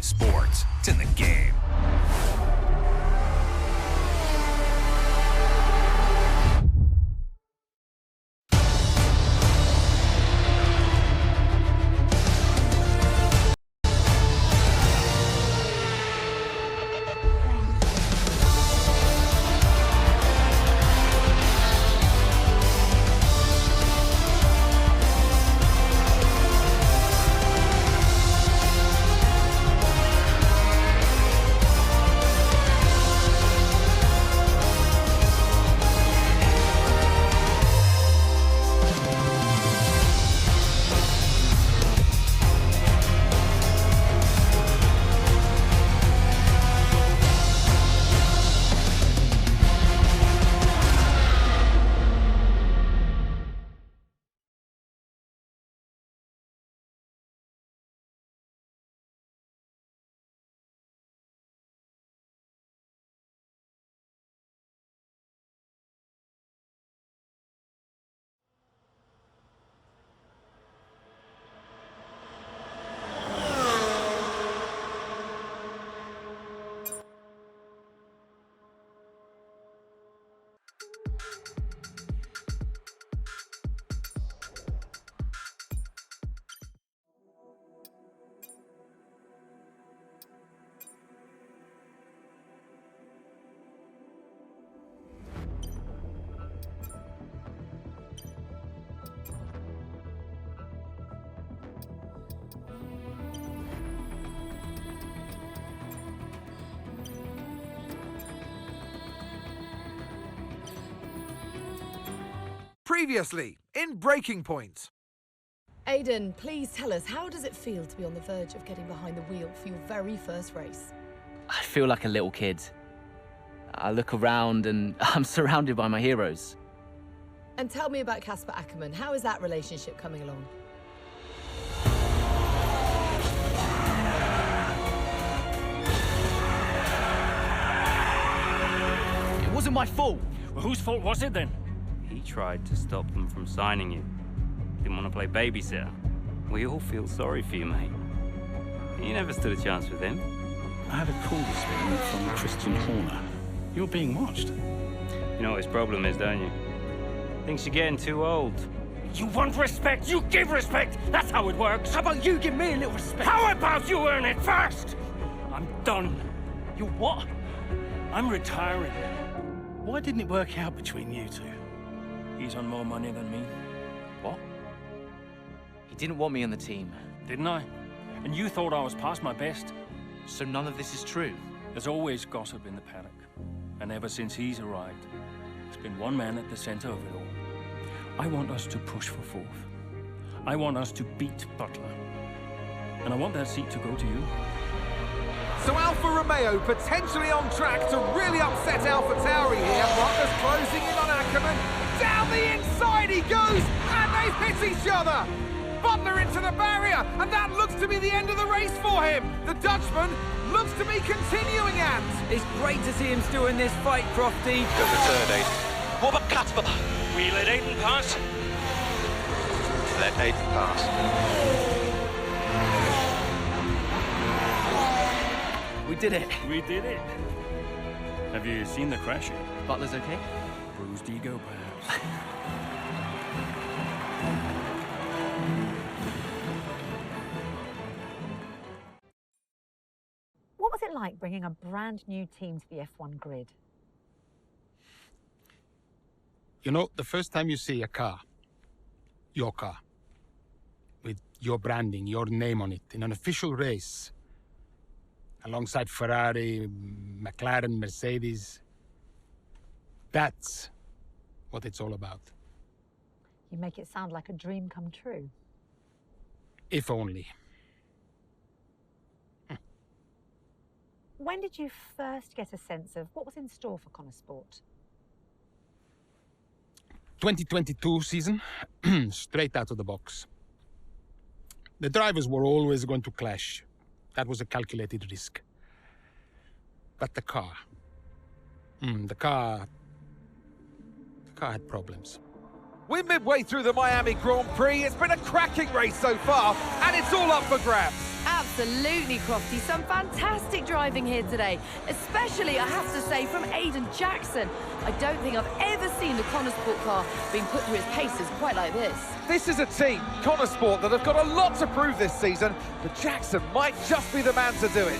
sports. It's in the game. Previously, in Breaking Point. Aidan, please tell us, how does it feel to be on the verge of getting behind the wheel for your very first race? I feel like a little kid. I look around and I'm surrounded by my heroes. And tell me about Casper Ackerman. How is that relationship coming along? It wasn't my fault. Well, whose fault was it then? He tried to stop them from signing you. Didn't want to play babysitter. We all feel sorry for you, mate. You never stood a chance with him. I had a call this morning from Christian Horner. You're being watched. You know what his problem is, don't you? Thinks you're getting too old. You want respect, you give respect! That's how it works! How about you give me a little respect? How about you earn it first? I'm done. You what? I'm retiring. Why didn't it work out between you two? He's on more money than me. What? He didn't want me on the team. Didn't I? And you thought I was past my best? So none of this is true. There's always gossip in the paddock. And ever since he's arrived, there's been one man at the center of it all. I want us to push for fourth. I want us to beat Butler. And I want that seat to go to you. So Alfa Romeo potentially on track to really upset AlphaTauri here. Butler's closing in on Ackerman. Down the inside he goes, and they've hit each other. Butler into the barrier, and that looks to be the end of the race for him. The Dutchman looks to be continuing and... It's great to see him still in this fight, Crofty. Go for third, Aiden. What about Casper? We let Aiden pass. Let Aiden pass. We did it. We did it. Have you seen the crash yet? Butler's okay? Bruised ego, perhaps. What was it like bringing a brand new team to the F1 grid? You know, the first time you see a car, your car, with your branding, your name on it, in an official race, alongside Ferrari, McLaren, Mercedes, that's what it's all about. You make it sound like a dream come true. If only. When did you first get a sense of what was in store for Connor Sport? 2022 season, straight out of the box. The drivers were always going to clash. That was a calculated risk. But the car... the car had problems. We're midway through the Miami Grand Prix. It's been a cracking race so far, and it's all up for grabs. Absolutely. Absolutely, Crofty. Some fantastic driving here today. Especially, I have to say, from Aiden Jackson. I don't think I've ever seen the Connorsport car being put through its paces quite like this. This is a team, Connorsport, that have got a lot to prove this season, but Jackson might just be the man to do it.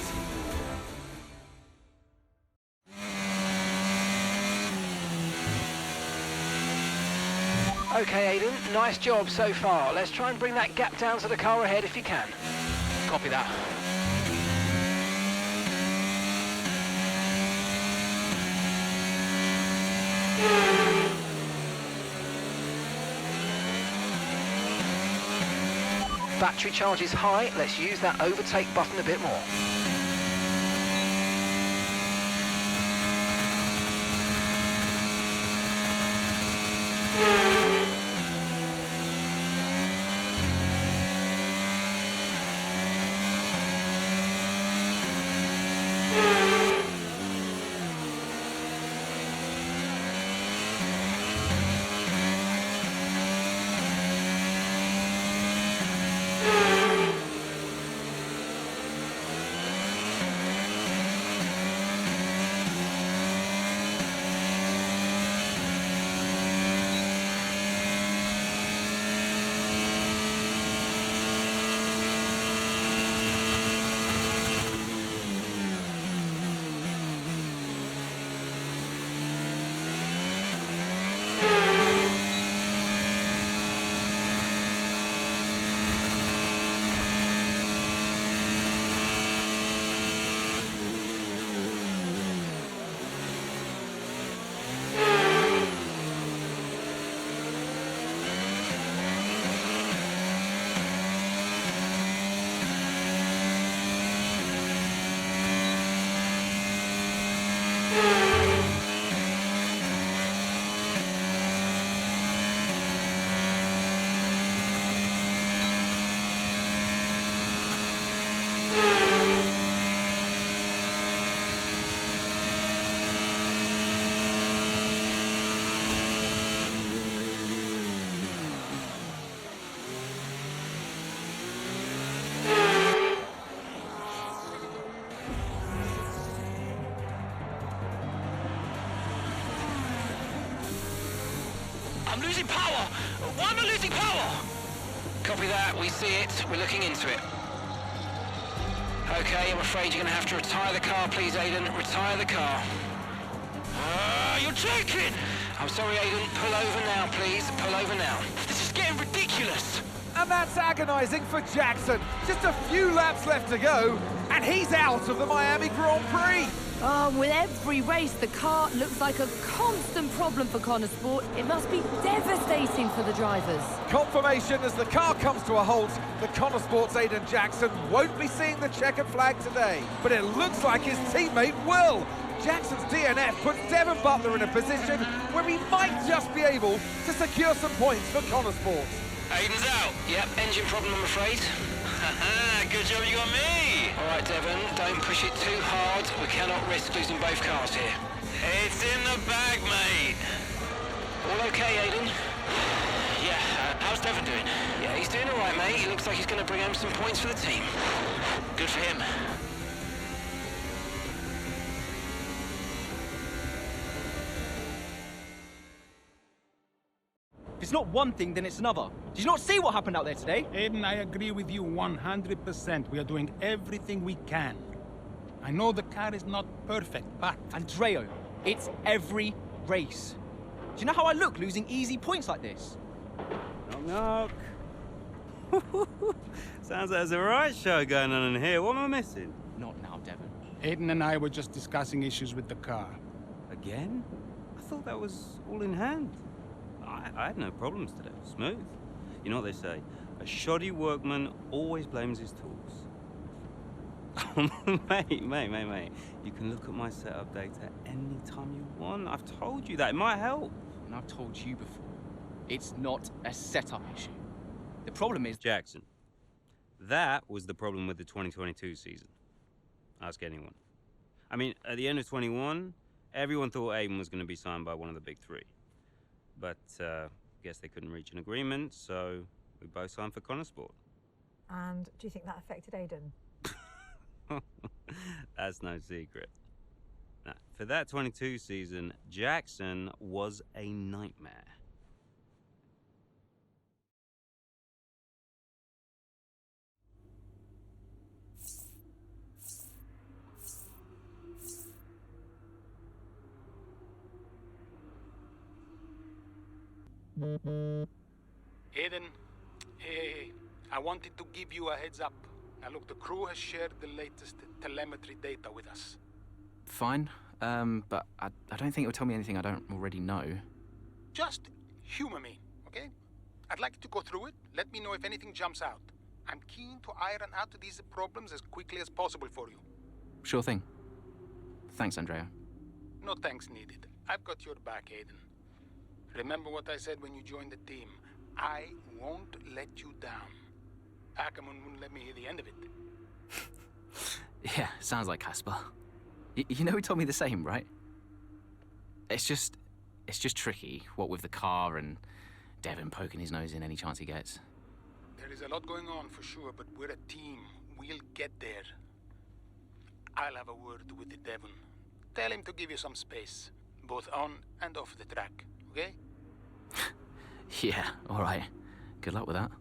OK, Aiden, nice job so far. Let's try and bring that gap down to the car ahead if you can. Copy that. Battery charge is high. Let's use that overtake button a bit more. I'm losing power! Why am I losing power? Copy that, we see it, we're looking into it. Okay, I'm afraid you're going to have to retire the car, please, Aiden. Retire the car. You're joking! I'm sorry, Aiden. Pull over now, please. Pull over now. This is getting ridiculous! And that's agonising for Jackson. Just a few laps left to go, and he's out of the Miami Grand Prix. Oh, with every race, the car looks like a constant problem for Connorsport. It must be devastating for the drivers. Confirmation as the car comes to a halt. The Connorsport's Aiden Jackson won't be seeing the checkered flag today, but it looks like his teammate will. Jackson's DNF puts Devon Butler in a position where he might just be able to secure some points for Connorsport. Aiden's out. Yep, engine problem, I'm afraid. Good job you got me! All right, Devon, don't push it too hard. We cannot risk losing both cars here. It's in the bag, mate. All okay, Aiden? Yeah, how's Devon doing? Yeah, he's doing all right, mate. He looks like he's going to bring home some points for the team. Good for him. If it's not one thing, then it's another. Did you not see what happened out there today? Aiden, I agree with you 100%. We are doing everything we can. I know the car is not perfect, but... Andreo, it's every race. Do you know how I look losing easy points like this? Knock, knock. Sounds like there's a right show going on in here. What am I missing? Not now, Devon. Aiden and I were just discussing issues with the car. Again? I thought that was all in hand. I had no problems today. Smooth. You know what they say? A shoddy workman always blames his tools. mate. You can look at my setup data any time you want. I've told you that. It might help. And I've told you before, it's not a setup issue. The problem is... Jackson, that was the problem with the 2022 season. Ask anyone. I mean, at the end of 21, everyone thought Aiden was going to be signed by one of the big three. But, guess they couldn't reach an agreement, so we both signed for Connorsport. And do you think that affected Aiden? That's no secret. Now, for that 22 season, Jackson was a nightmare. Aiden, hey, I wanted to give you a heads up. Now look, the crew has shared the latest telemetry data with us. Fine, but I don't think it will tell me anything I don't already know. Just humor me, okay? I'd like to go through it. Let me know if anything jumps out. I'm keen to iron out these problems as quickly as possible for you. Sure thing. Thanks, Andrea. No thanks needed. I've got your back, Aiden. Remember what I said when you joined the team. I won't let you down. Ackerman wouldn't let me hear the end of it. Yeah, sounds like Casper. You know he told me the same, right? It's just tricky, what with the car and Devon poking his nose in any chance he gets. There is a lot going on for sure, but we're a team. We'll get there. I'll have a word with Devon. Tell him to give you some space, both on and off the track, okay? Yeah, all right. Good luck with that.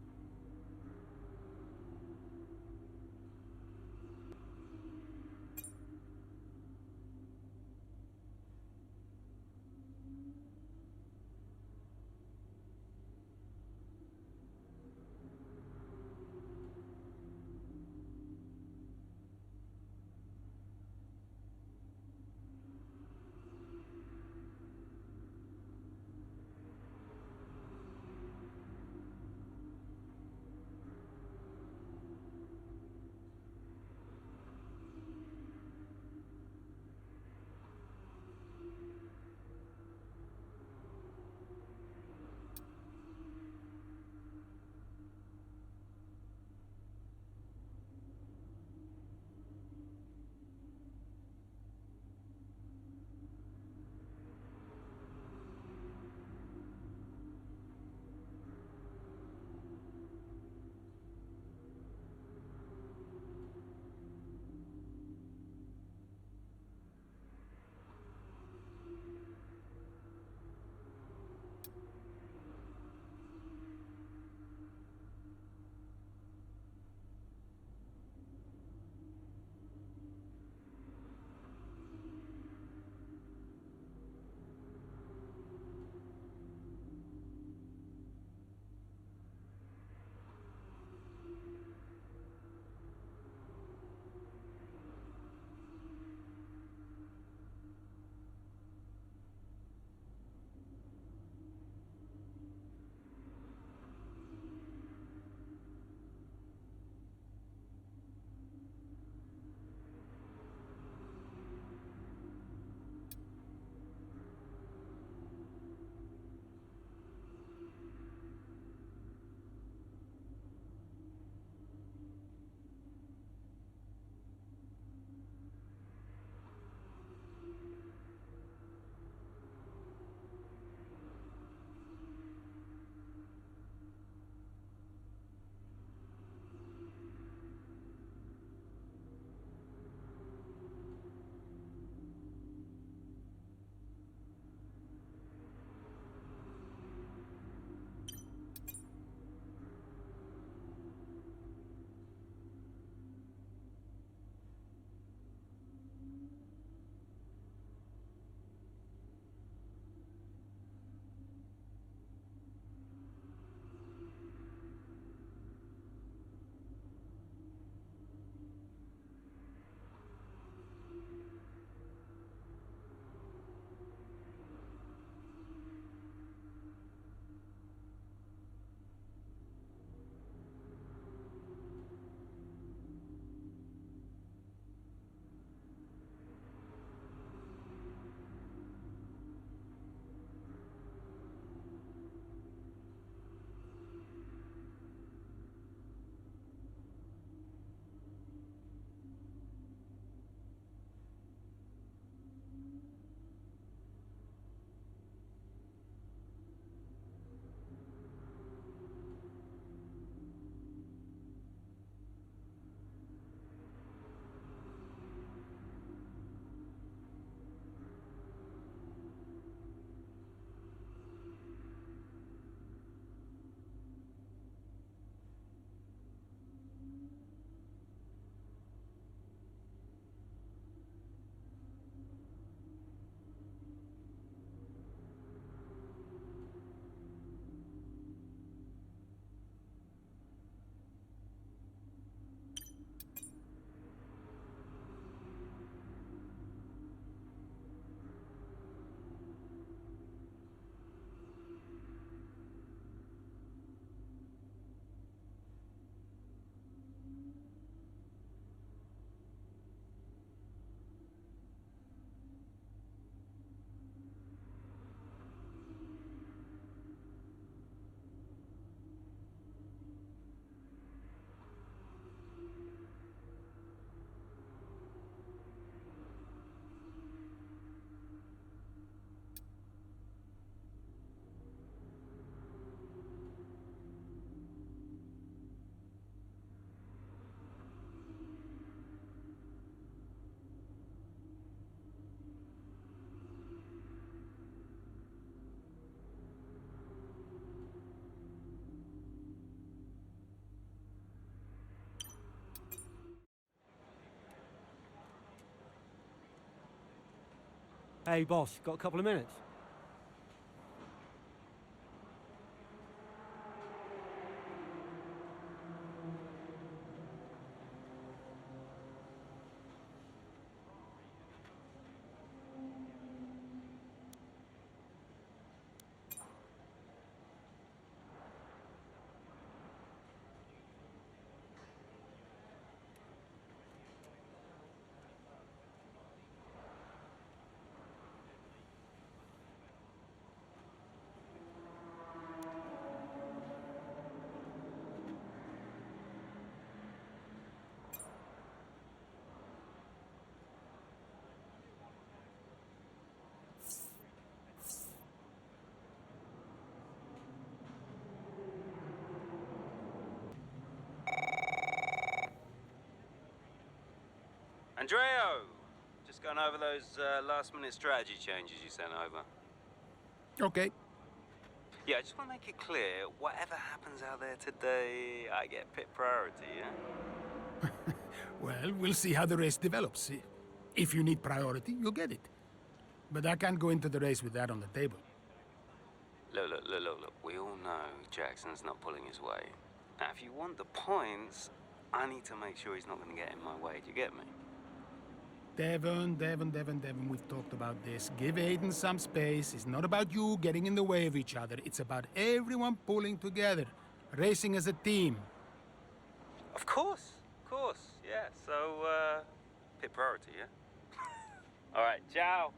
Hey, boss, got a couple of minutes? Andreo! Just going over those last-minute strategy changes you sent over. Okay. Yeah, I just want to make it clear, whatever happens out there today, I get pit priority, yeah? Well, we'll see how the race develops. If you need priority, you'll get it. But I can't go into the race with that on the table. Look. We all know Jackson's not pulling his weight. Now, if you want the points, I need to make sure he's not going to get in my way. Do you get me? Devon, we've talked about this. Give Aiden some space. It's not about you getting in the way of each other. It's about everyone pulling together, racing as a team. Of course, yeah. So, pit priority, yeah? All right, ciao.